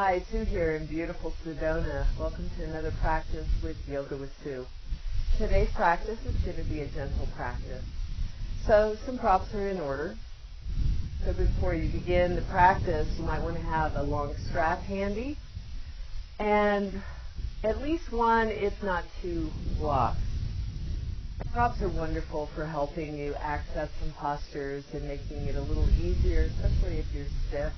Hi, Sue here in beautiful Sedona. Welcome to another practice with Yoga with Sue. Today's practice is going to be a gentle practice. So some props are in order. So before you begin the practice, you might want to have a long strap handy and at least one, if not two, blocks. Props are wonderful for helping you access some postures and making it a little easier, especially if you're stiff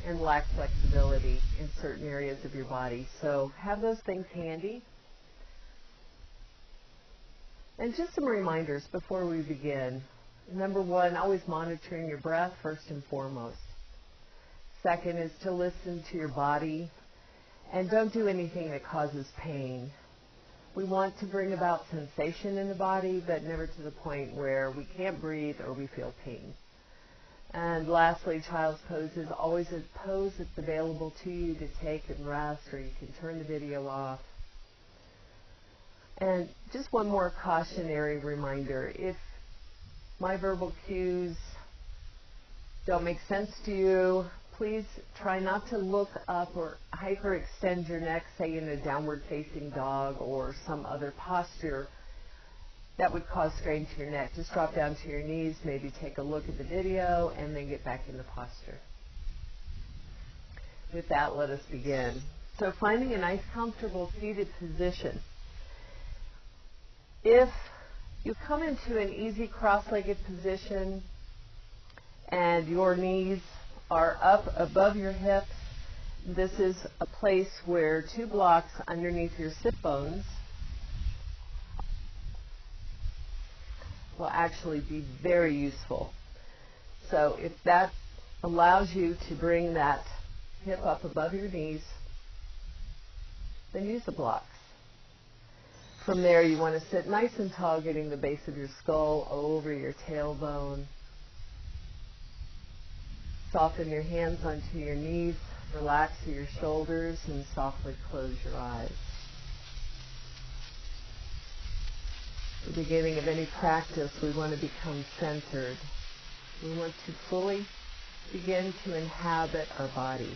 and lack flexibility in certain areas of your body. So have those things handy. And just some reminders before we begin. Number one, always monitoring your breath first and foremost. Second is to listen to your body and don't do anything that causes pain. We want to bring about sensation in the body, but never to the point where we can't breathe or we feel pain. And lastly, child's pose is always a pose that's available to you to take and rest, or you can turn the video off. And just one more cautionary reminder. If my verbal cues don't make sense to you, please try not to look up or hyperextend your neck, say in a downward facing dog or some other posture that would cause strain to your neck. Just drop down to your knees, maybe take a look at the video, and then get back into posture. With that, let us begin. So finding a nice, comfortable seated position. If you come into an easy cross-legged position and your knees are up above your hips, this is a place where two blocks underneath your sit bones will actually be very useful. So if that allows you to bring that hip up above your knees, then use the blocks. From there, you want to sit nice and tall, getting the base of your skull over your tailbone. Soften your hands onto your knees, relax your shoulders, and softly close your eyes. At the beginning of any practice, we want to become centered. We want to fully begin to inhabit our body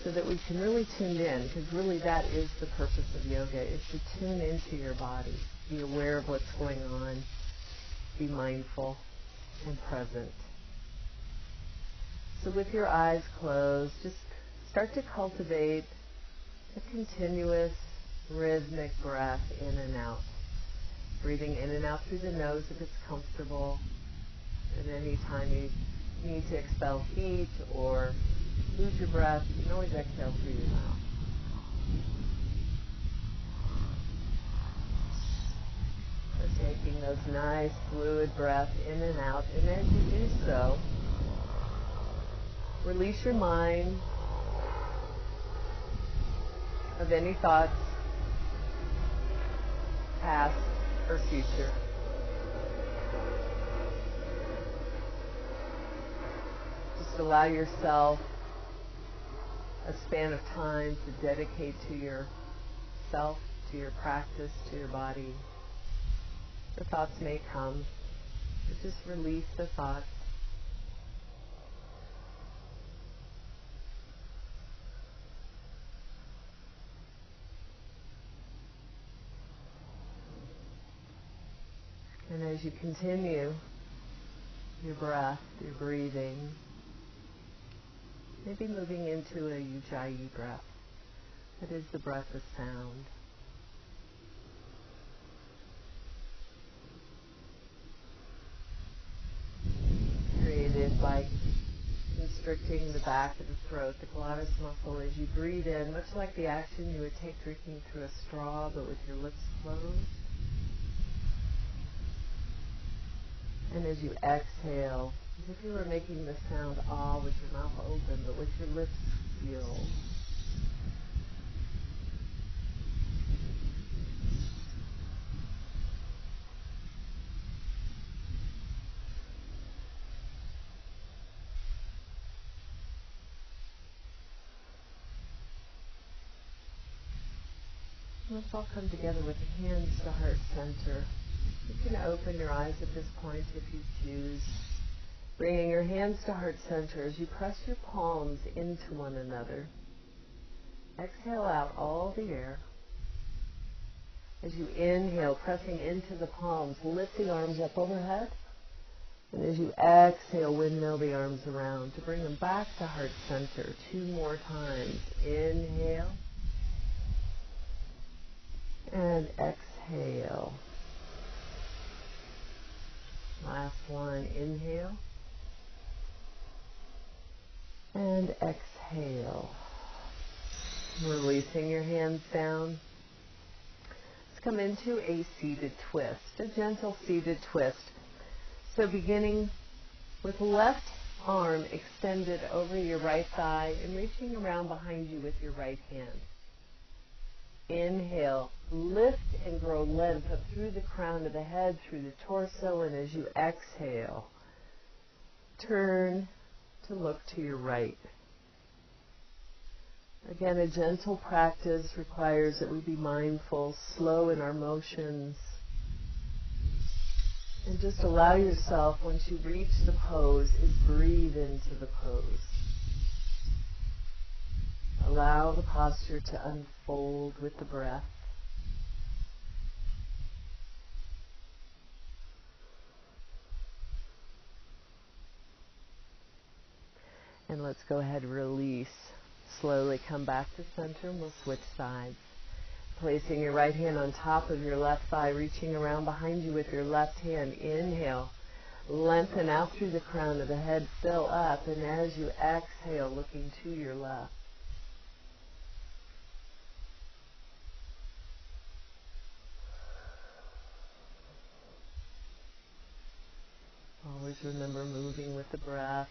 so that we can really tune in, because really that is the purpose of yoga, is to tune into your body, be aware of what's going on, be mindful and present. So with your eyes closed, just start to cultivate a continuous rhythmic breath in and out. Breathing in and out through the nose if it's comfortable. At any time you need to expel heat or lose your breath, you can always exhale through your mouth. So taking those nice fluid breaths in and out, and as you do so, release your mind of any thoughts, past or future. Just allow yourself a span of time to dedicate to yourself, to your practice, to your body. The thoughts may come, but just release the thoughts. And as you continue your breath, your breathing, maybe moving into a ujjayi breath. That is the breath of sound. Created by constricting the back of the throat, the glottis muscle, as you breathe in, much like the action you would take drinking through a straw, but with your lips closed. And as you exhale, as if you were making the sound ah with your mouth open, but with your lips sealed. Let's all come together with the hands to heart center. You can open your eyes at this point if you choose. Bringing your hands to heart center as you press your palms into one another. Exhale out all the air. As you inhale, pressing into the palms, lift the arms up overhead. And as you exhale, windmill the arms around to bring them back to heart center. 2 more times. Inhale. And exhale. Last one. Inhale. And exhale. Releasing your hands down. Let's come into a seated twist, a gentle seated twist. So beginning with left arm extended over your right thigh and reaching around behind you with your right hand. Inhale, lift and grow length up through the crown of the head, through the torso, and as you exhale, turn to look to your right. Again, a gentle practice requires that we be mindful, slow in our motions, and just allow yourself, once you reach the pose, is breathe into the pose. Allow the posture to unfold with the breath. And let's go ahead and release. Slowly come back to center and we'll switch sides. Placing your right hand on top of your left thigh, reaching around behind you with your left hand. Inhale, lengthen out through the crown of the head, fill up, and as you exhale, looking to your left. Always remember moving with the breath,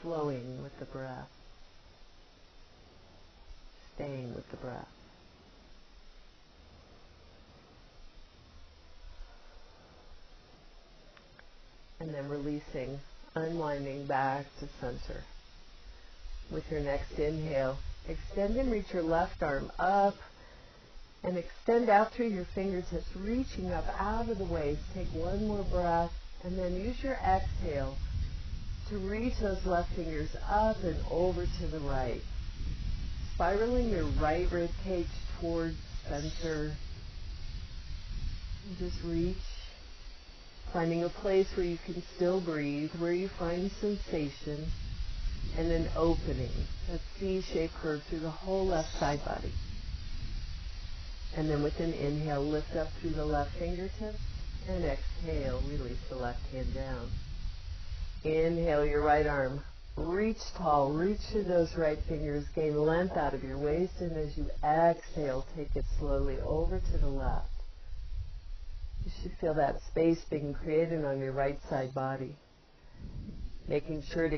flowing with the breath, staying with the breath. And then releasing, unwinding back to center. With your next inhale, extend and reach your left arm up and extend out through your fingertips, reaching up out of the waist. Take one more breath and then use your exhale to reach those left fingers up and over to the right. Spiraling your right rib cage towards center. And just reach. Finding a place where you can still breathe, where you find sensation, and an opening, a C-shaped curve through the whole left side body. And then with an inhale, lift up through the left fingertips, and exhale, release the left hand down. Inhale your right arm, reach tall, reach through those right fingers, gain length out of your waist, and as you exhale, take it slowly over to the left. You should feel that space being created on your right side body. Making sure to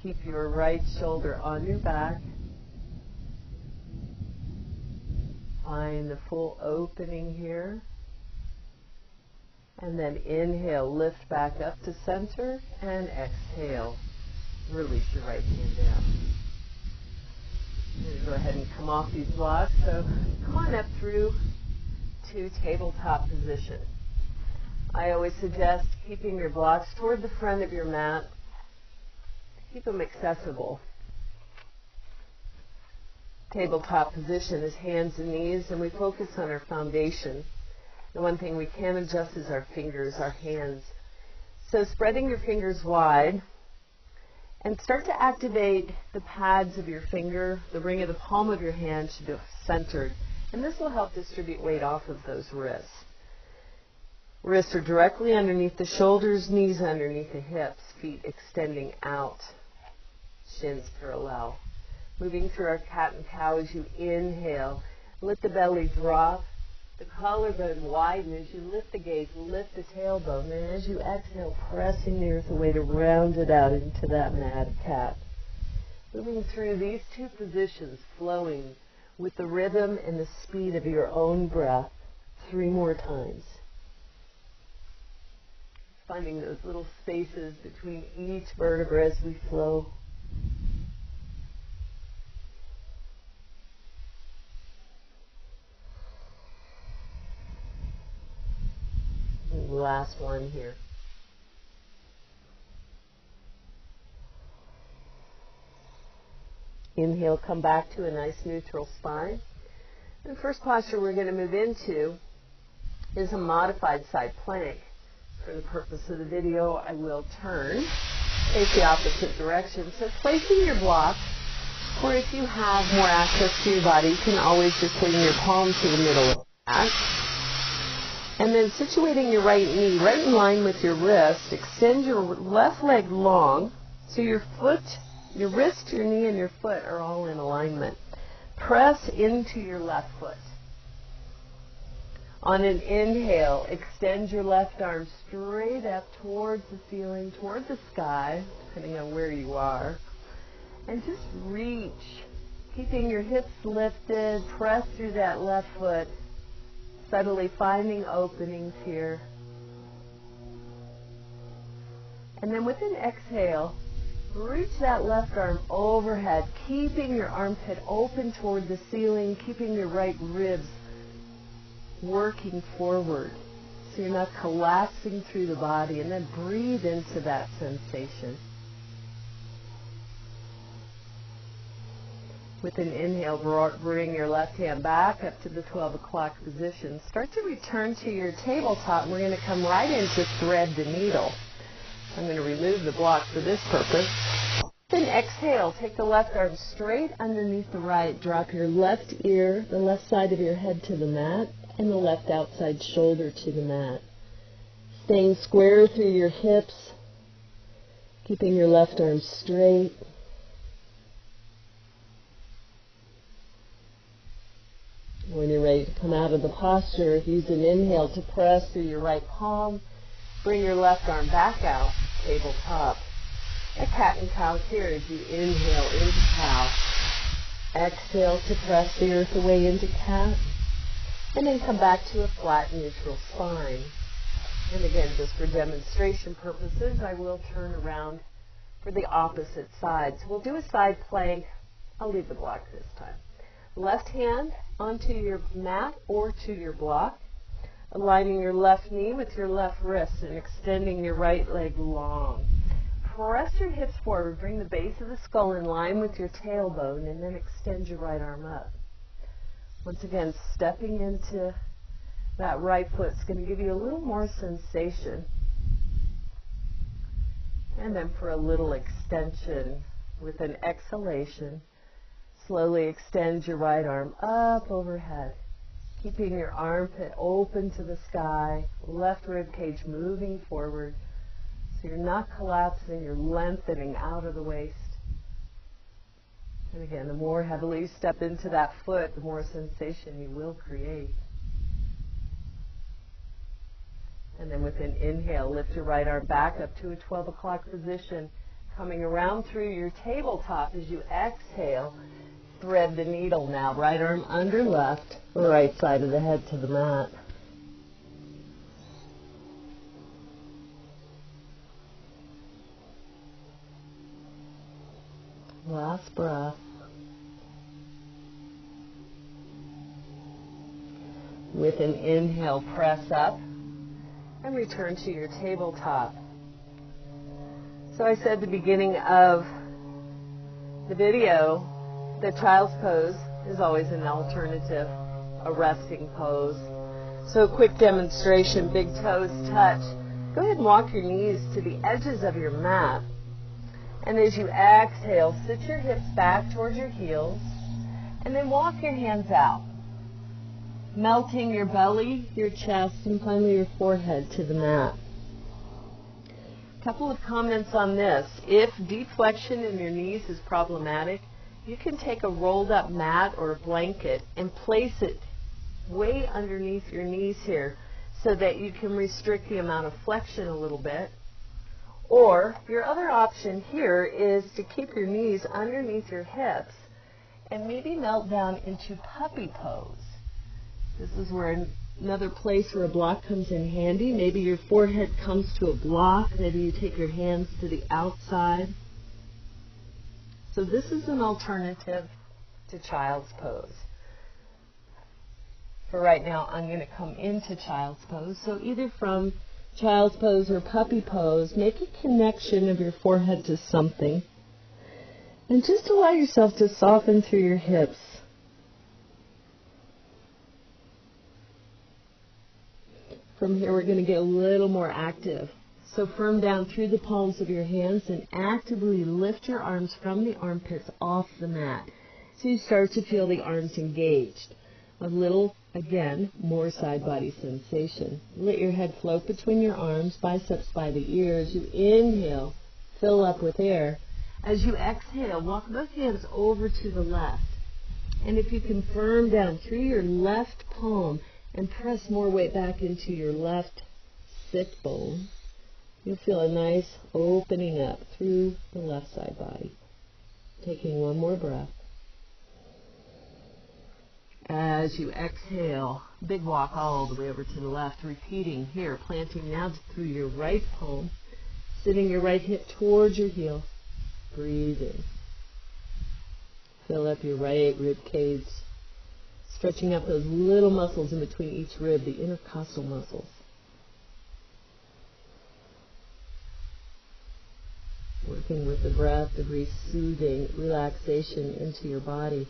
keep your right shoulder on your back. Find the full opening here. And then inhale, lift back up to center, and exhale. Release your right hand down. I'm going to go ahead and come off these blocks. So come on up through to tabletop position. I always suggest keeping your blocks toward the front of your mat. Keep them accessible. Tabletop position is hands and knees, and we focus on our foundation. The one thing we can adjust is our fingers, our hands. So spreading your fingers wide, and start to activate the pads of your finger. The ring of the palm of your hand should be centered, and this will help distribute weight off of those wrists. Wrists are directly underneath the shoulders, knees underneath the hips, feet extending out, shins parallel. Moving through our cat and cow as you inhale, let the belly drop, the collarbone widen as you lift the gaze, lift the tailbone, and as you exhale, pressing the earth away to round it out into that mad cat. Moving through these two positions, flowing with the rhythm and the speed of your own breath, 3 more times. Finding those little spaces between each vertebra as we flow. And last one here. Inhale, come back to a nice neutral spine. The first posture we're going to move into is a modified side plank. For the purpose of the video, I will turn, face the opposite direction. So placing your block, or if you have more access to your body, you can always just bring your palm to the middle of the mat. And then situating your right knee right in line with your wrist, extend your left leg long, so your foot, your wrist, your knee, and your foot are all in alignment. Press into your left foot. On an inhale, extend your left arm straight up towards the ceiling, toward the sky, depending on where you are. And just reach, keeping your hips lifted, press through that left foot, subtly finding openings here. And then with an exhale, reach that left arm overhead, keeping your armpit open toward the ceiling, keeping your right ribs working forward so you're not collapsing through the body, and then breathe into that sensation. With an inhale, bring your left hand back up to the 12 o'clock position. Start to return to your tabletop. We're going to come right into thread the needle. I'm going to remove the block for this purpose. Then exhale, take the left arm straight underneath the right. Drop your left ear, the left side of your head to the mat, and the left outside shoulder to the mat. Staying square through your hips, keeping your left arm straight. When you're ready to come out of the posture, use an inhale to press through your right palm. Bring your left arm back out, tabletop. A cat and cow here as you inhale into cow. Exhale to press the earth away into cat. And then come back to a flat neutral spine. And again, just for demonstration purposes, I will turn around for the opposite side. So we'll do a side plank. I'll leave the block this time. Left hand onto your mat or to your block, aligning your left knee with your left wrist and extending your right leg long. Press your hips forward, bring the base of the skull in line with your tailbone, and then extend your right arm up. Once again, stepping into that right foot is going to give you a little more sensation. And then for a little extension with an exhalation, slowly extend your right arm up overhead, keeping your armpit open to the sky, left rib cage moving forward, so you're not collapsing, you're lengthening out of the waist. And again, the more heavily you step into that foot, the more sensation you will create. And then with an inhale, lift your right arm back up to a 12 o'clock position, coming around through your tabletop as you exhale. Thread the needle now, right arm under left, right side of the head to the mat. Last breath. With an inhale, press up and return to your tabletop. So I said at the beginning of the video that child's pose is always an alternative, a resting pose. So a quick demonstration, big toes touch. Go ahead and walk your knees to the edges of your mat. And as you exhale, sit your hips back towards your heels, and then walk your hands out, melting your belly, your chest, and finally your forehead to the mat. A couple of comments on this. If deflection in your knees is problematic, you can take a rolled up mat or a blanket and place it way underneath your knees here so that you can restrict the amount of flexion a little bit. Or your other option here is to keep your knees underneath your hips and maybe melt down into puppy pose. This is where another place where a block comes in handy. Maybe your forehead comes to a block. Maybe you take your hands to the outside. So this is an alternative to child's pose. For right now, I'm going to come into child's pose. So either from child's pose or puppy pose, make a connection of your forehead to something. And just allow yourself to soften through your hips. From here, we're going to get a little more active. So firm down through the palms of your hands and actively lift your arms from the armpits off the mat. So you start to feel the arms engaged. A little, again, more side body sensation. Let your head float between your arms, biceps by the ears. You inhale, fill up with air. As you exhale, walk both hands over to the left. And if you can firm down through your left palm and press more weight back into your left sit bone, you'll feel a nice opening up through the left side body. Taking one more breath. As you exhale, big walk all the way over to the left, repeating here, planting now through your right palm, sitting your right hip towards your heel, breathing. Fill up your right rib cage, stretching up those little muscles in between each rib, the intercostal muscles. Working with the breath to breathe soothing relaxation into your body.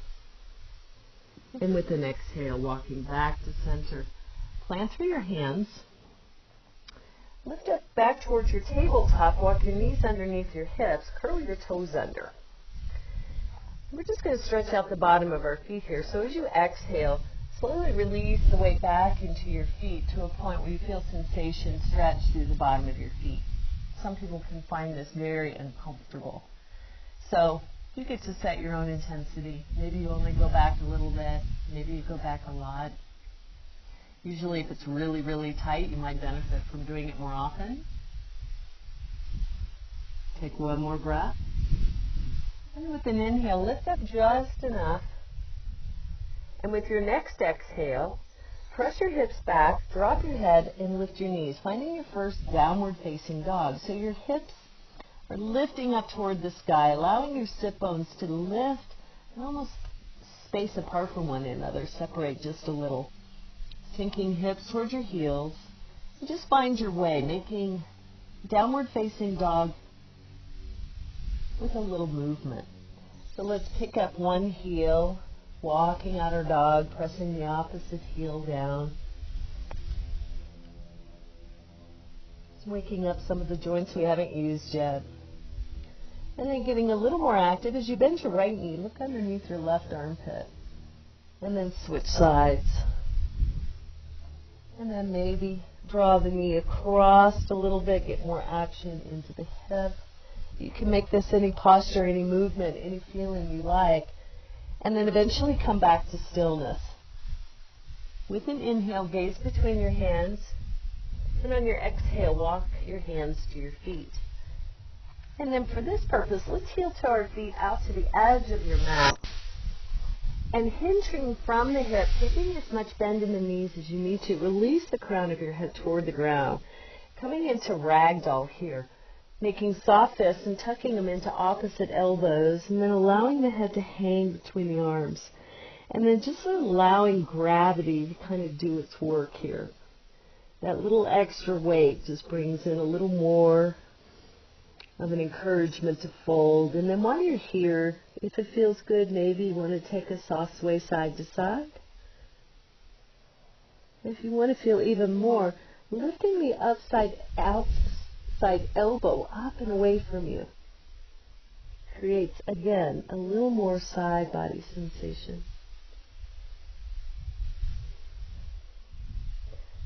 And with an exhale, walking back to center. Plant through your hands. Lift up back towards your tabletop. Walk your knees underneath your hips. Curl your toes under. We're just going to stretch out the bottom of our feet here. So as you exhale, slowly release the weight back into your feet to a point where you feel sensation stretch through the bottom of your feet. Some people can find this very uncomfortable. So you get to set your own intensity. Maybe you only go back a little bit. Maybe you go back a lot. Usually if it's really, really tight, you might benefit from doing it more often. Take one more breath. And with an inhale, lift up just enough. And with your next exhale, press your hips back, drop your head, and lift your knees, finding your first downward facing dog. So your hips are lifting up toward the sky, allowing your sit bones to lift and almost space apart from one another, separate just a little. Sinking hips towards your heels. And just find your way, making downward facing dog with a little movement. So let's pick up one heel, walking out our dog, pressing the opposite heel down. Just waking up some of the joints we haven't used yet. And then getting a little more active as you bend your right knee, look underneath your left armpit. And then switch sides. And then maybe draw the knee across a little bit, get more action into the hip. You can make this any posture, any movement, any feeling you like. And then eventually come back to stillness. With an inhale, gaze between your hands. And on your exhale, walk your hands to your feet. And then for this purpose, let's heel toe our feet out to the edge of your mat. And hinging from the hip, taking as much bend in the knees as you need to. Release the crown of your head toward the ground. Coming into ragdoll here. Making soft fists and tucking them into opposite elbows. And then allowing the head to hang between the arms. And then just allowing gravity to kind of do its work here. That little extra weight just brings in a little more of an encouragement to fold. And then while you're here, if it feels good, maybe you want to take a soft sway side to side. If you want to feel even more, lifting the outside elbow up and away from you creates, again, a little more side body sensation.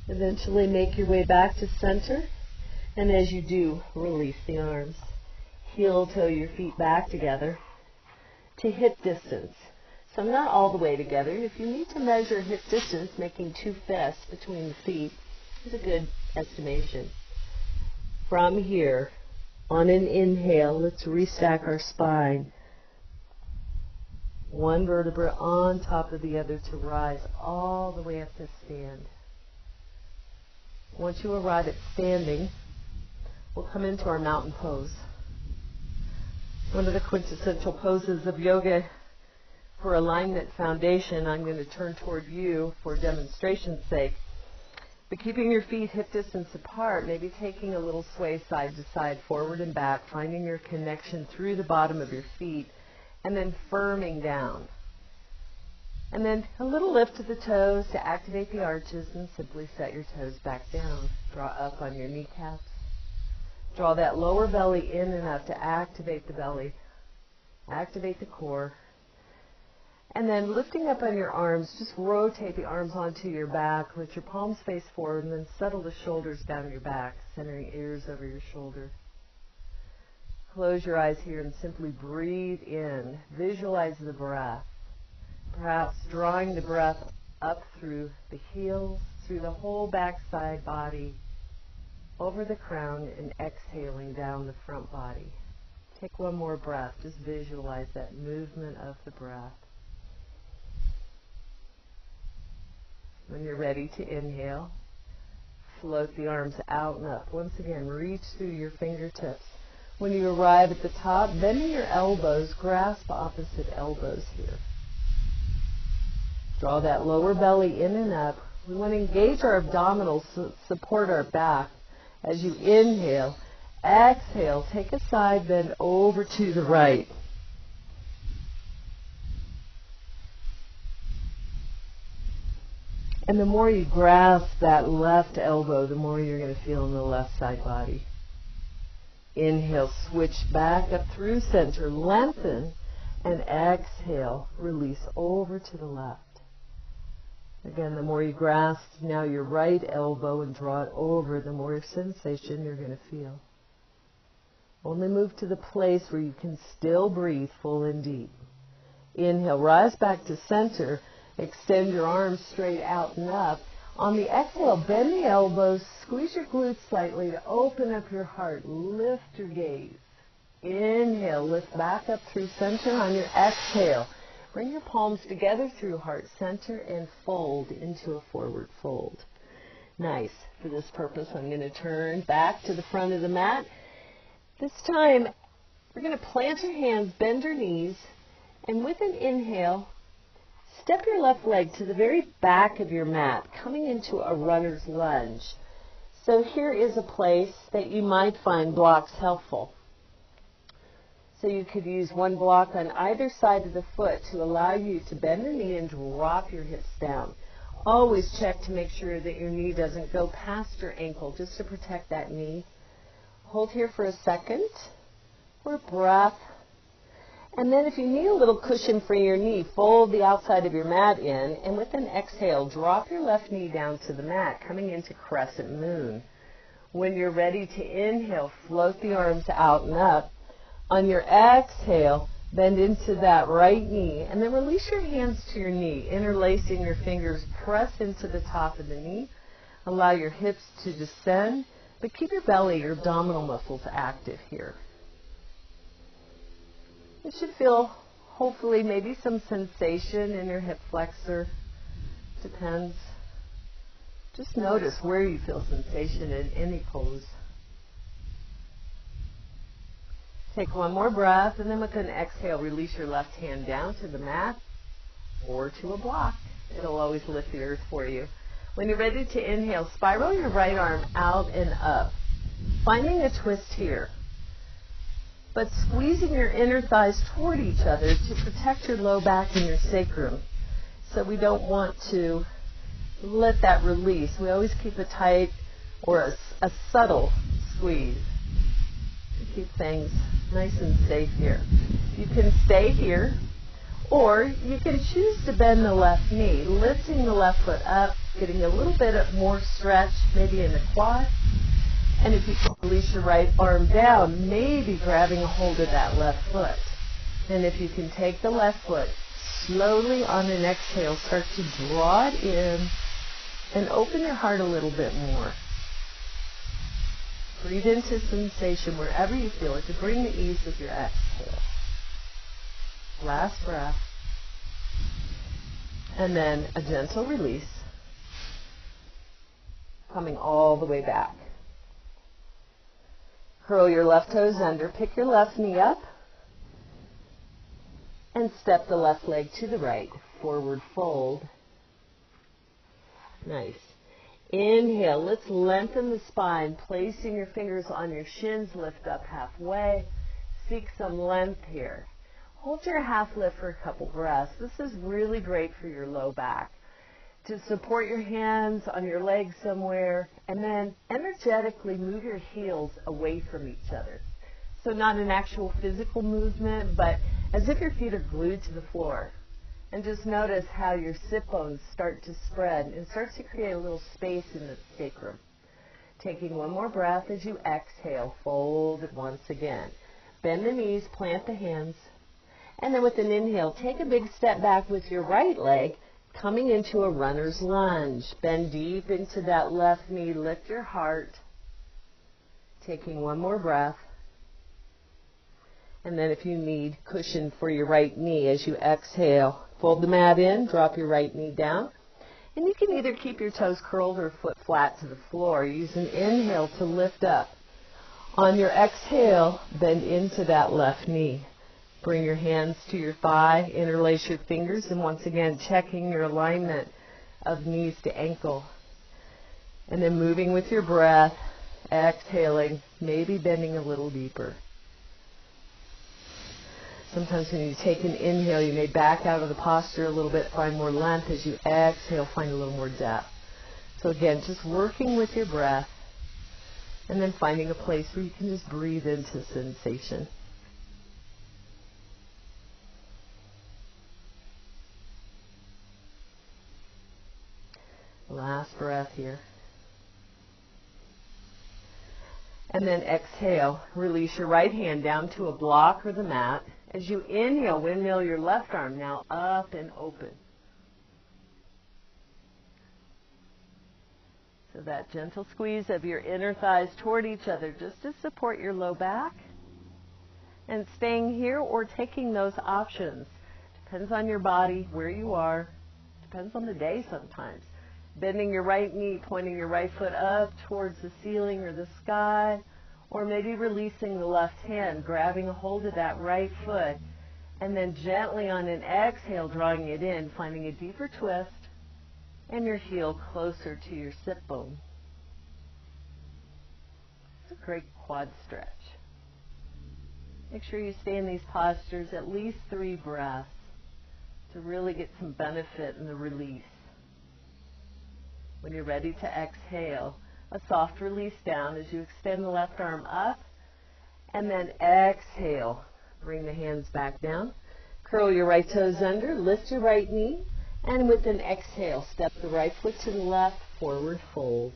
Eventually make your way back to center. And as you do, release the arms. Heel toe your feet back together to hip distance. So not all the way together. If you need to measure hip distance, making two fists between the feet is a good estimation. From here, on an inhale, let's restack our spine. One vertebra on top of the other to rise all the way up to stand. Once you arrive at standing, we'll come into our mountain pose. One of the quintessential poses of yoga for alignment foundation. I'm going to turn toward you for demonstration's sake. But keeping your feet hip distance apart, maybe taking a little sway side to side, forward and back, finding your connection through the bottom of your feet, and then firming down. And then a little lift to the toes to activate the arches, and simply set your toes back down. Draw up on your kneecaps. Draw that lower belly in and up to activate the belly, activate the core. And then lifting up on your arms, just rotate the arms onto your back. Let your palms face forward, and then settle the shoulders down your back, centering ears over your shoulder. Close your eyes here and simply breathe in. Visualize the breath. Perhaps drawing the breath up through the heels, through the whole backside body, over the crown, and exhaling down the front body. Take one more breath. Just visualize that movement of the breath. When you're ready to inhale, float the arms out and up. Once again, reach through your fingertips. When you arrive at the top, bending your elbows, grasp opposite elbows here. Draw that lower belly in and up. We want to engage our abdominals to support our back. As you inhale, exhale, take a side bend over to the right. And the more you grasp that left elbow, the more you're going to feel in the left side body. Inhale, switch back up through center, lengthen, and exhale, release over to the left. Again, the more you grasp now your right elbow and draw it over, the more sensation you're going to feel. Only move to the place where you can still breathe full and deep. Inhale, rise back to center. Extend your arms straight out and up. On the exhale, bend the elbows, squeeze your glutes slightly to open up your heart. Lift your gaze. Inhale, lift back up through center. On your exhale, bring your palms together through heart center and fold into a forward fold. Nice. For this purpose, I'm going to turn back to the front of the mat. This time, we're going to plant your hands, bend your knees, and with an inhale, step your left leg to the very back of your mat, coming into a runner's lunge. So here is a place that you might find blocks helpful. So you could use one block on either side of the foot to allow you to bend the knee and drop your hips down. Always check to make sure that your knee doesn't go past your ankle, just to protect that knee. Hold here for a second, for a breath. And then if you need a little cushion for your knee, fold the outside of your mat in, and with an exhale, drop your left knee down to the mat, coming into crescent moon. When you're ready to inhale, float the arms out and up. On your exhale, bend into that right knee, and then release your hands to your knee, interlacing your fingers, press into the top of the knee. Allow your hips to descend, but keep your belly, your abdominal muscles active here. You should feel, hopefully, maybe some sensation in your hip flexor. Depends. Just notice where you feel sensation in any pose. Take one more breath, and then with an exhale, release your left hand down to the mat or to a block. It'll always lift the earth for you. When you're ready to inhale, spiral your right arm out and up, finding a twist here, but squeezing your inner thighs toward each other to protect your low back and your sacrum. So we don't want to let that release. We always keep a tight or a subtle squeeze to keep things nice and safe here. You can stay here, or you can choose to bend the left knee, lifting the left foot up, getting a little bit of more stretch, maybe in the quad. And if you can release your right arm down, maybe grabbing a hold of that left foot. And if you can take the left foot, slowly on an exhale, start to draw it in and open your heart a little bit more. Breathe into sensation wherever you feel it to bring the ease with your exhale. Last breath. And then a gentle release, coming all the way back. Curl your left toes under, pick your left knee up, and step the left leg to the right. Forward fold. Nice. Inhale, let's lengthen the spine, placing your fingers on your shins, lift up halfway. Seek some length here. Hold your half lift for a couple breaths. This is really great for your low back. To support your hands on your legs somewhere, and then energetically move your heels away from each other. So not an actual physical movement, but as if your feet are glued to the floor. And just notice how your sit bones start to spread and starts to create a little space in the sacrum. Taking one more breath as you exhale, fold it once again. Bend the knees, plant the hands, and then with an inhale, take a big step back with your right leg, coming into a runner's lunge. Bend deep into that left knee, lift your heart. Taking one more breath. And then if you need cushion for your right knee as you exhale, fold the mat in, drop your right knee down. And you can either keep your toes curled or foot flat to the floor. Use an inhale to lift up. On your exhale, bend into that left knee. Bring your hands to your thigh, interlace your fingers, and once again, checking your alignment of knees to ankle. And then moving with your breath, exhaling, maybe bending a little deeper. Sometimes when you take an inhale, you may back out of the posture a little bit, find more length. As you exhale, find a little more depth. So again, just working with your breath, and then finding a place where you can just breathe into sensation. Last breath here. And then exhale. Release your right hand down to a block or the mat. As you inhale, windmill your left arm now up and open. So that gentle squeeze of your inner thighs toward each other just to support your low back. And staying here or taking those options. Depends on your body, where you are. Depends on the day sometimes. Bending your right knee, pointing your right foot up towards the ceiling or the sky. Or maybe releasing the left hand, grabbing a hold of that right foot. And then gently on an exhale, drawing it in, finding a deeper twist. And your heel closer to your sit bone. It's a great quad stretch. Make sure you stay in these postures at least 3 breaths to really get some benefit in the release. When you're ready to exhale, a soft release down as you extend the left arm up, and then exhale. Bring the hands back down. Curl your right toes under, lift your right knee, and with an exhale, step the right foot to the left, forward fold.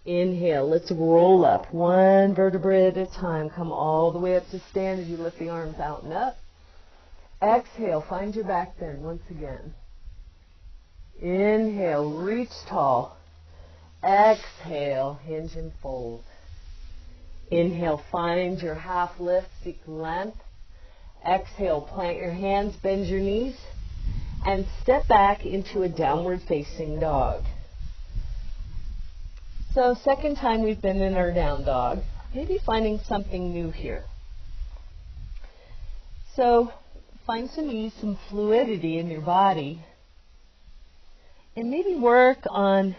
Inhale, let's roll up one vertebrae at a time. Come all the way up to stand as you lift the arms out and up. Exhale, find your back bend once again. Inhale, reach tall. Exhale, hinge and fold. Inhale, find your half lift, seek length. Exhale, plant your hands, bend your knees, and step back into a downward facing dog. So second time we've been in our down dog, maybe finding something new here. So find some ease, some fluidity in your body, and maybe work on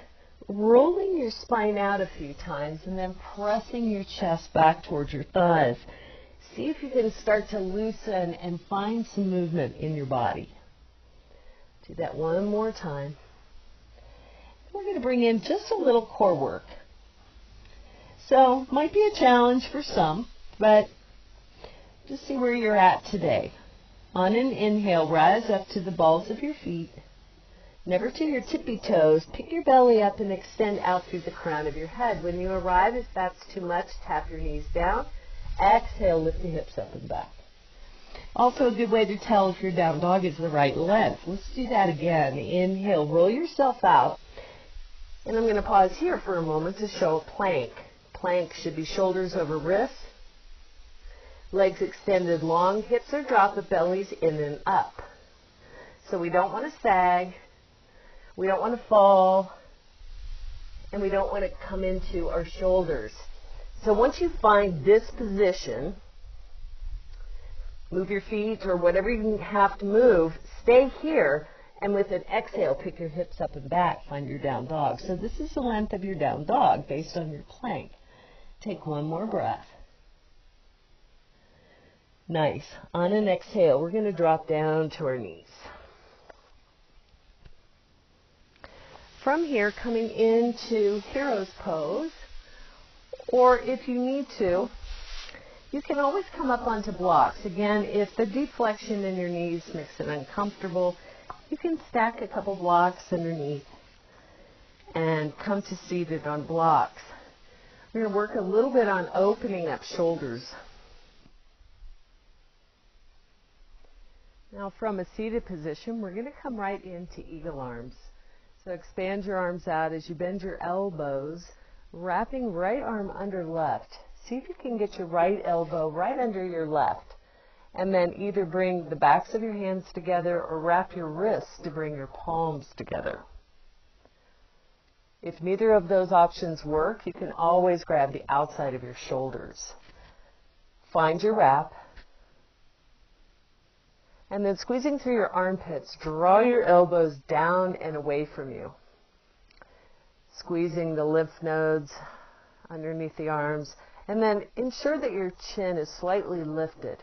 rolling your spine out a few times and then pressing your chest back towards your thighs. See if you can start to loosen and find some movement in your body. Do that one more time. We're going to bring in just a little core work. So, might be a challenge for some, but just see where you're at today. On an inhale, rise up to the balls of your feet. Never to your tippy toes. Pick your belly up and extend out through the crown of your head. When you arrive, if that's too much, tap your knees down. Exhale, lift the hips up and back. Also a good way to tell if your down dog is the right length. Let's do that again. Inhale, roll yourself out. And I'm going to pause here for a moment to show a plank. Plank should be shoulders over wrists. Legs extended long, hips are dropped, the belly's in and up. So we don't want to sag. We don't want to fall. And we don't want to come into our shoulders. So once you find this position, move your feet or whatever you have to move, stay here, and with an exhale, pick your hips up and back, find your down dog. So this is the length of your down dog based on your plank. Take one more breath. Nice. On an exhale, we're going to drop down to our knees. From here, coming into hero's pose, or if you need to, you can always come up onto blocks. Again, if the deep flexion in your knees makes it uncomfortable, you can stack a couple blocks underneath and come to seated on blocks. We're going to work a little bit on opening up shoulders. Now from a seated position, we're going to come right into eagle arms. So expand your arms out as you bend your elbows, wrapping right arm under left. See if you can get your right elbow right under your left. And then either bring the backs of your hands together or wrap your wrists to bring your palms together. If neither of those options work, you can always grab the outside of your shoulders. Find your wrap. And then squeezing through your armpits, draw your elbows down and away from you. Squeezing the lymph nodes underneath the arms. And then ensure that your chin is slightly lifted.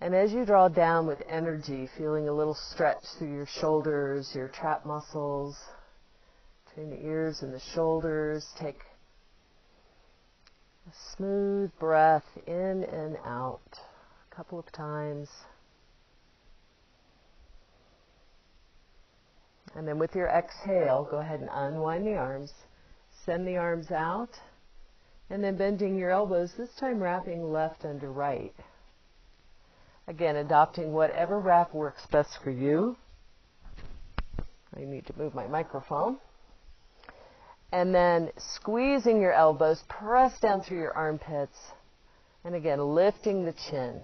And as you draw down with energy, feeling a little stretch through your shoulders, your trap muscles, between the ears and the shoulders, take a smooth breath in and out a couple of times. And then with your exhale, go ahead and unwind the arms, send the arms out, and then bending your elbows, this time wrapping left under right. Again, adopting whatever wrap works best for you. I need to move my microphone. And then squeezing your elbows, press down through your armpits, and again, lifting the chin.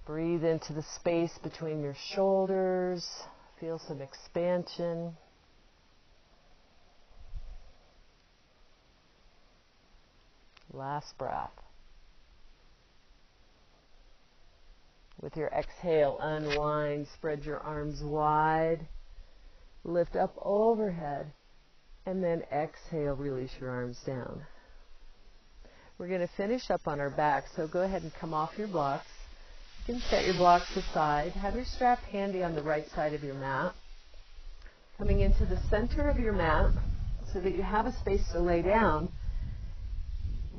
Breathe into the space between your shoulders. Feel some expansion. Last breath. With your exhale, unwind, spread your arms wide, lift up overhead, and then exhale, release your arms down. We're going to finish up on our back, so go ahead and come off your blocks. You can set your blocks aside. Have your strap handy on the right side of your mat. Coming into the center of your mat so that you have a space to lay down.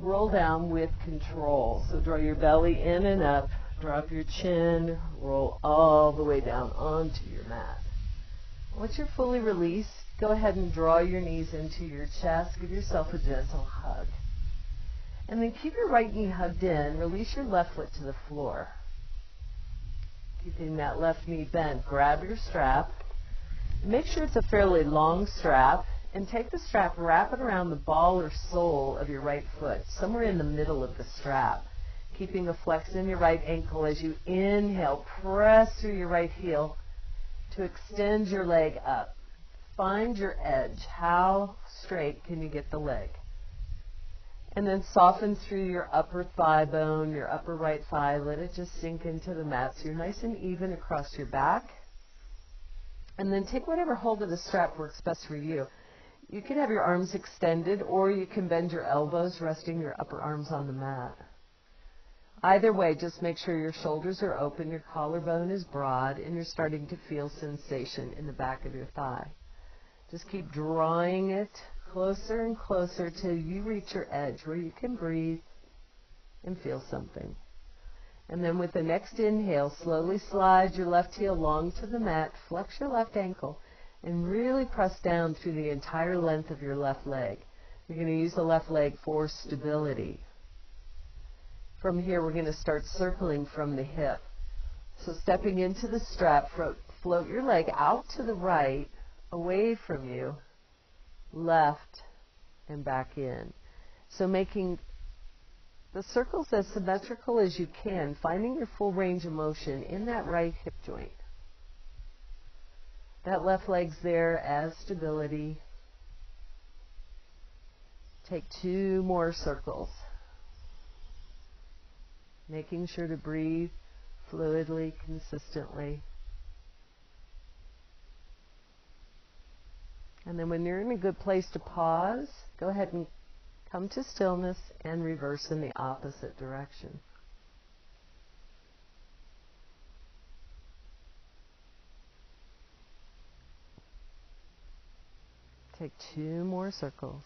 Roll down with control. So draw your belly in and up. Drop your chin. Roll all the way down onto your mat. Once you're fully released, go ahead and draw your knees into your chest. Give yourself a gentle hug. And then keep your right knee hugged in. Release your left foot to the floor. Keeping that left knee bent, grab your strap. Make sure it's a fairly long strap, and take the strap, wrap it around the ball or sole of your right foot, somewhere in the middle of the strap. Keeping a flex in your right ankle as you inhale, press through your right heel to extend your leg up. Find your edge. How straight can you get the leg? And then soften through your upper thigh bone, your upper right thigh. Let it just sink into the mat so you're nice and even across your back. And then take whatever hold of the strap works best for you. You can have your arms extended, or you can bend your elbows, resting your upper arms on the mat. Either way, just make sure your shoulders are open, your collarbone is broad, and you're starting to feel sensation in the back of your thigh. Just keep drawing it closer and closer till you reach your edge where you can breathe and feel something. And then with the next inhale, slowly slide your left heel long to the mat, flex your left ankle, and really press down through the entire length of your left leg. You're going to use the left leg for stability. From here, we're going to start circling from the hip. So stepping into the strap, float your leg out to the right, away from you, left, and back in. So making the circles as symmetrical as you can, finding your full range of motion in that right hip joint. That left leg's there as stability. Take 2 more circles. Making sure to breathe fluidly, consistently. And then when you're in a good place to pause, go ahead and Come to stillness and reverse in the opposite direction. Take 2 more circles.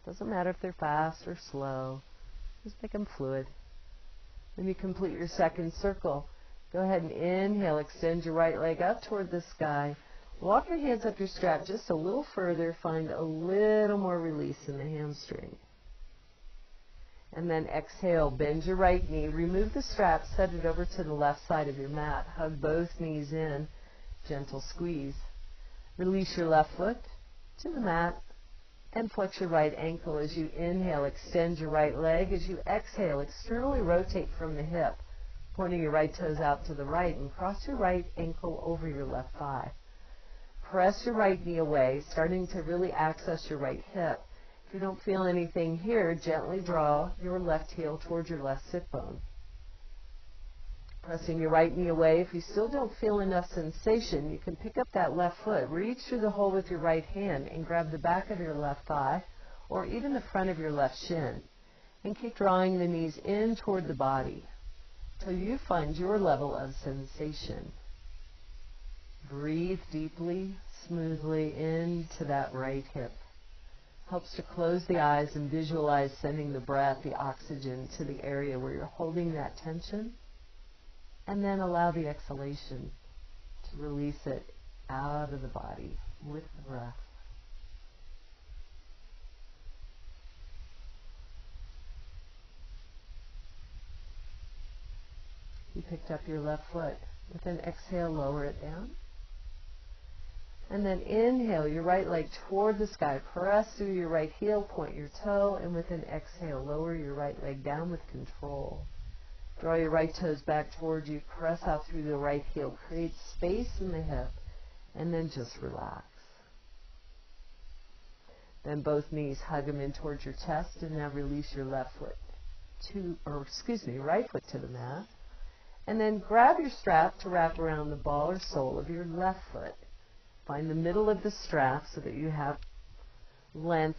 Doesn't matter if they're fast or slow. Just make them fluid. When you complete your second circle, go ahead and inhale. Extend your right leg up toward the sky. Walk your hands up your strap just a little further. Find a little more release in the hamstring. And then exhale. Bend your right knee. Remove the strap. Set it over to the left side of your mat. Hug both knees in. Gentle squeeze. Release your left foot to the mat and flex your right ankle as you inhale. Extend your right leg. As you exhale, externally rotate from the hip, pointing your right toes out to the right, and cross your right ankle over your left thigh. Press your right knee away, starting to really access your right hip. If you don't feel anything here, gently draw your left heel towards your left sit bone. Pressing your right knee away. If you still don't feel enough sensation, you can pick up that left foot, reach through the hole with your right hand and grab the back of your left thigh or even the front of your left shin. And keep drawing the knees in toward the body till you find your level of sensation. Breathe deeply, smoothly into that right hip. Helps to close the eyes and visualize sending the breath, the oxygen, to the area where you're holding that tension. And then allow the exhalation to release it out of the body with the breath. You picked up your left foot. With an exhale, lower it down. And then inhale your right leg toward the sky. Press through your right heel, point your toe, and with an exhale, lower your right leg down with control. Draw your right toes back towards you. Press out through the right heel. Create space in the hip. And then just relax. Then both knees hug them in towards your chest. And now release your right foot to the mat. And then grab your strap to wrap around the ball or sole of your left foot. Find the middle of the strap so that you have length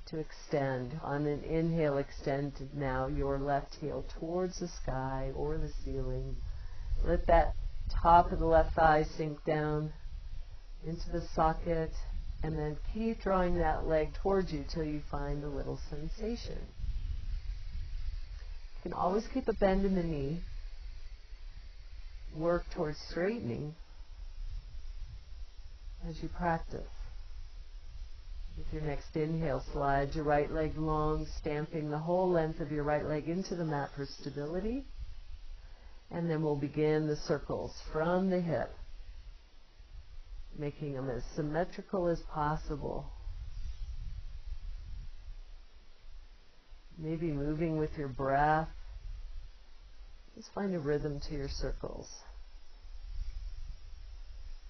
to extend. On an inhale, extend now your left heel towards the sky or the ceiling. Let that top of the left thigh sink down into the socket, and then keep drawing that leg towards you till you find a little sensation. You can always keep a bend in the knee. Work towards straightening as you practice. With your next inhale, slide your right leg long, stamping the whole length of your right leg into the mat for stability. And then we'll begin the circles from the hip, making them as symmetrical as possible. Maybe moving with your breath. Just find a rhythm to your circles.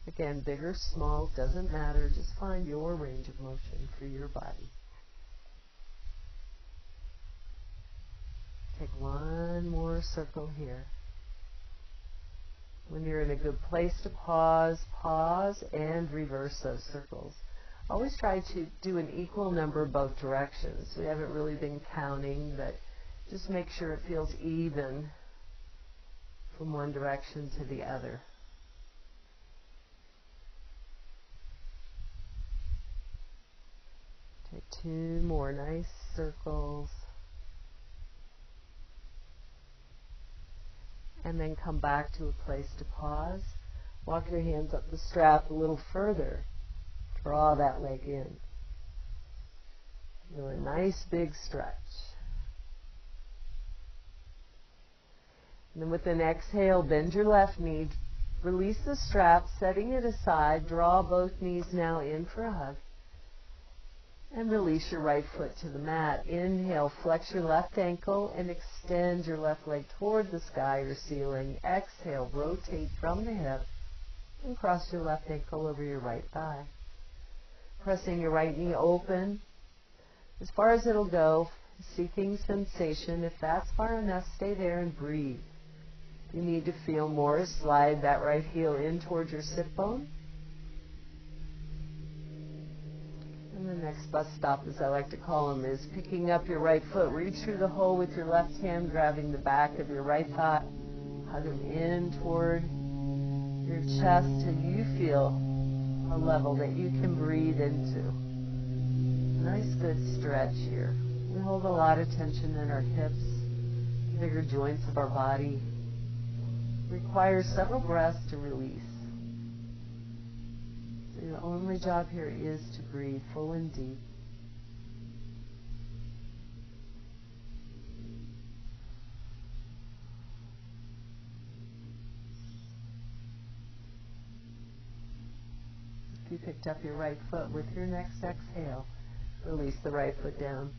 Again, big or small, doesn't matter. Just find your range of motion for your body. Take one more circle here. When you're in a good place to pause, pause and reverse those circles. Always try to do an equal number both directions. We haven't really been counting, but just make sure it feels even from one direction to the other. Take 2 more nice circles. And then come back to a place to pause. Walk your hands up the strap a little further. Draw that leg in. Do a nice big stretch. And then with an exhale, bend your left knee. Release the strap, setting it aside. Draw both knees now in for a hug. And release your right foot to the mat. Inhale, flex your left ankle and extend your left leg toward the sky or ceiling. Exhale, rotate from the hip and cross your left ankle over your right thigh. Pressing your right knee open as far as it'll go, seeking sensation. If that's far enough, stay there and breathe. If you need to feel more, slide that right heel in towards your sit bone. And the next bus stop, as I like to call them, is picking up your right foot. Reach through the hole with your left hand, grabbing the back of your right thigh. Hug them in toward your chest till you feel a level that you can breathe into. Nice, good stretch here. We hold a lot of tension in our hips, bigger joints of our body. Requires several breaths to release. So your only job here is to breathe full and deep. If you picked up your right foot, with your next exhale, release the right foot down.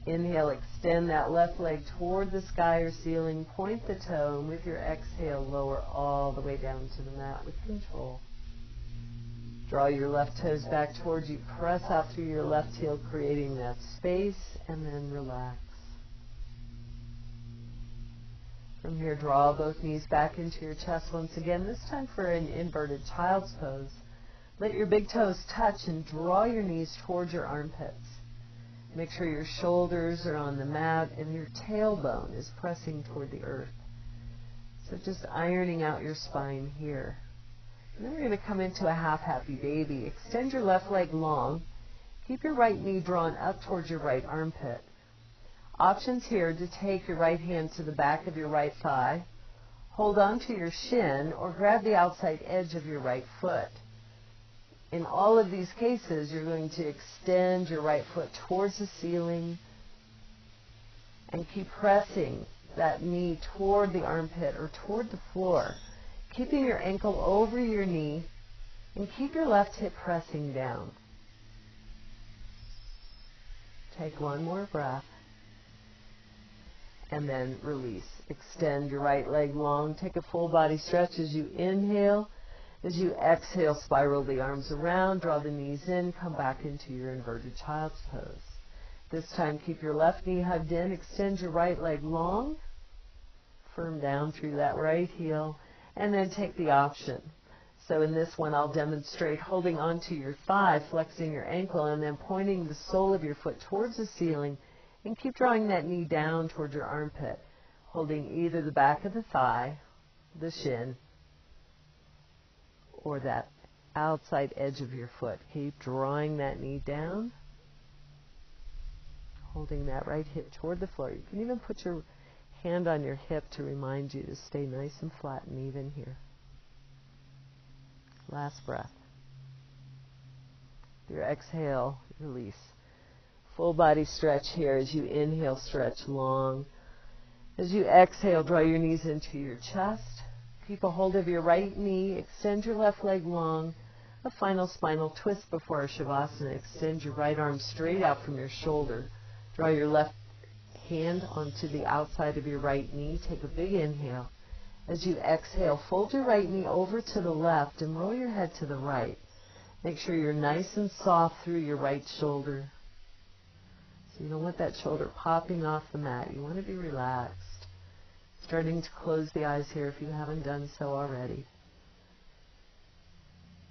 Inhale, extend that left leg toward the sky or ceiling, point the toe, and with your exhale, lower all the way down to the mat with control. Draw your left toes back towards you, press out through your left heel, creating that space, and then relax. From here, draw both knees back into your chest once again, this time for an inverted child's pose. Let your big toes touch and draw your knees towards your armpits. Make sure your shoulders are on the mat and your tailbone is pressing toward the earth. So just ironing out your spine here. And then we're going to come into a half happy baby. Extend your left leg long. Keep your right knee drawn up towards your right armpit. Options here to take your right hand to the back of your right thigh, hold on to your shin, or grab the outside edge of your right foot. In all of these cases, you're going to extend your right foot towards the ceiling and keep pressing that knee toward the armpit or toward the floor, keeping your ankle over your knee, and keep your left hip pressing down. Take one more breath, and then release. Extend your right leg long. Take a full body stretch as you inhale. As you exhale, spiral the arms around, draw the knees in, come back into your inverted child's pose. This time, keep your left knee hugged in, extend your right leg long, firm down through that right heel, and then take the option. So in this one, I'll demonstrate holding onto your thigh, flexing your ankle, and then pointing the sole of your foot towards the ceiling, and keep drawing that knee down towards your armpit, holding either the back of the thigh, the shin, or that outside edge of your foot. Keep drawing that knee down, holding that right hip toward the floor. You can even put your hand on your hip to remind you to stay nice and flat and even here. Last breath. Your exhale, release. Full body stretch here. As you inhale, stretch long. As you exhale, draw your knees into your chest. Keep a hold of your right knee. Extend your left leg long. A final spinal twist before our Savasana. Extend your right arm straight out from your shoulder. Draw your left hand onto the outside of your right knee. Take a big inhale. As you exhale, fold your right knee over to the left and roll your head to the right. Make sure you're nice and soft through your right shoulder. So you don't want that shoulder popping off the mat. You want to be relaxed. Starting to close the eyes here if you haven't done so already.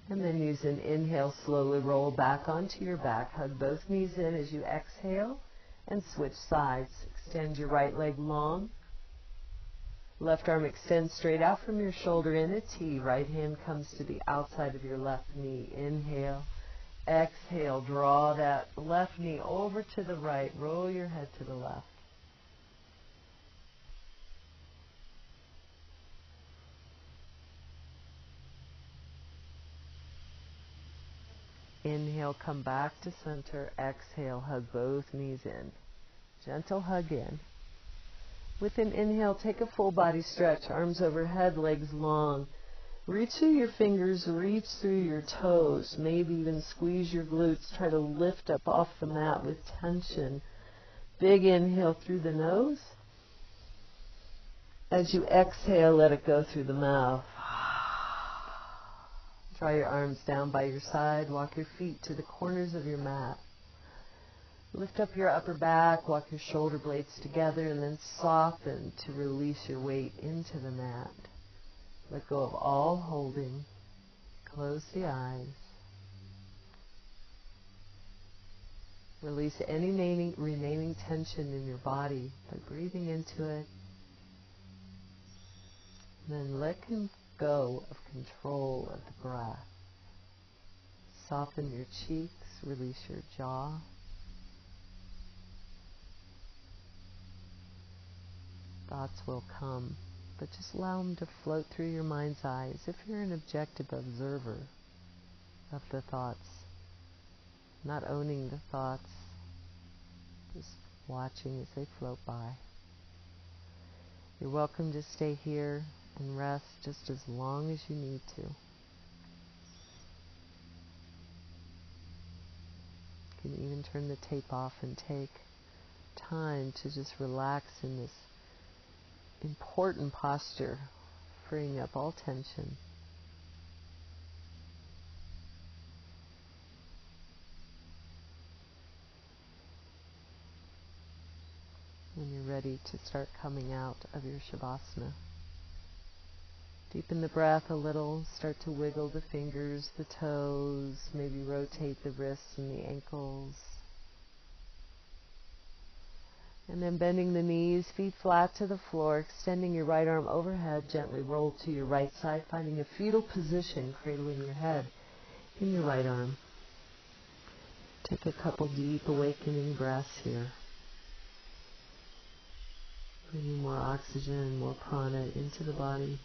And then use an inhale, slowly roll back onto your back. Hug both knees in as you exhale and switch sides. Extend your right leg long. Left arm extends straight out from your shoulder in a T. Right hand comes to the outside of your left knee. Inhale. Exhale. Draw that left knee over to the right. Roll your head to the left. Inhale, come back to center. Exhale, hug both knees in. Gentle hug in. With an inhale, take a full body stretch. Arms overhead, legs long. Reach through your fingers, reach through your toes. Maybe even squeeze your glutes. Try to lift up off the mat with tension. Big inhale through the nose. As you exhale, let it go through the mouth. Draw your arms down by your side. Walk your feet to the corners of your mat. Lift up your upper back. Walk your shoulder blades together and then soften to release your weight into the mat. Let go of all holding. Close the eyes. Release any remaining tension in your body by breathing into it. And then let go of control of the breath. Soften your cheeks, release your jaw. Thoughts will come, but just allow them to float through your mind's eye as if you're an objective observer of the thoughts. Not owning the thoughts, just watching as they float by. You're welcome to stay here and rest just as long as you need to. You can even turn the tape off and take time to just relax in this important posture, freeing up all tension. When you're ready to start coming out of your Savasana, deepen the breath a little, start to wiggle the fingers, the toes, maybe rotate the wrists and the ankles. And then bending the knees, feet flat to the floor, extending your right arm overhead, gently roll to your right side, finding a fetal position, cradling your head in your right arm. Take a couple deep awakening breaths here. Bringing more oxygen, more prana into the body.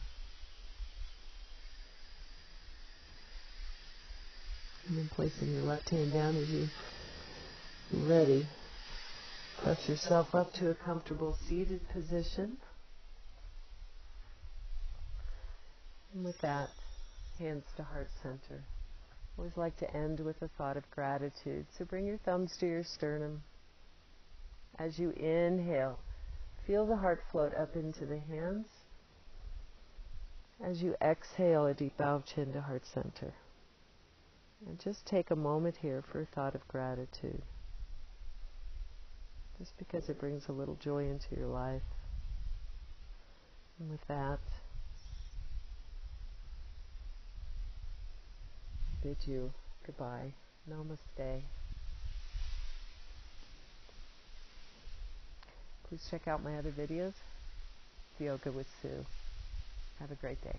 And then placing your left hand down as you're ready. Press yourself up to a comfortable seated position. And with that, hands to heart center. Always like to end with a thought of gratitude. So bring your thumbs to your sternum. As you inhale, feel the heart float up into the hands. As you exhale, a deep bow of chin to heart center. And just take a moment here for a thought of gratitude. Just because it brings a little joy into your life. And with that, I bid you goodbye. Namaste. Please check out my other videos. Yoga with Sue. Have a great day.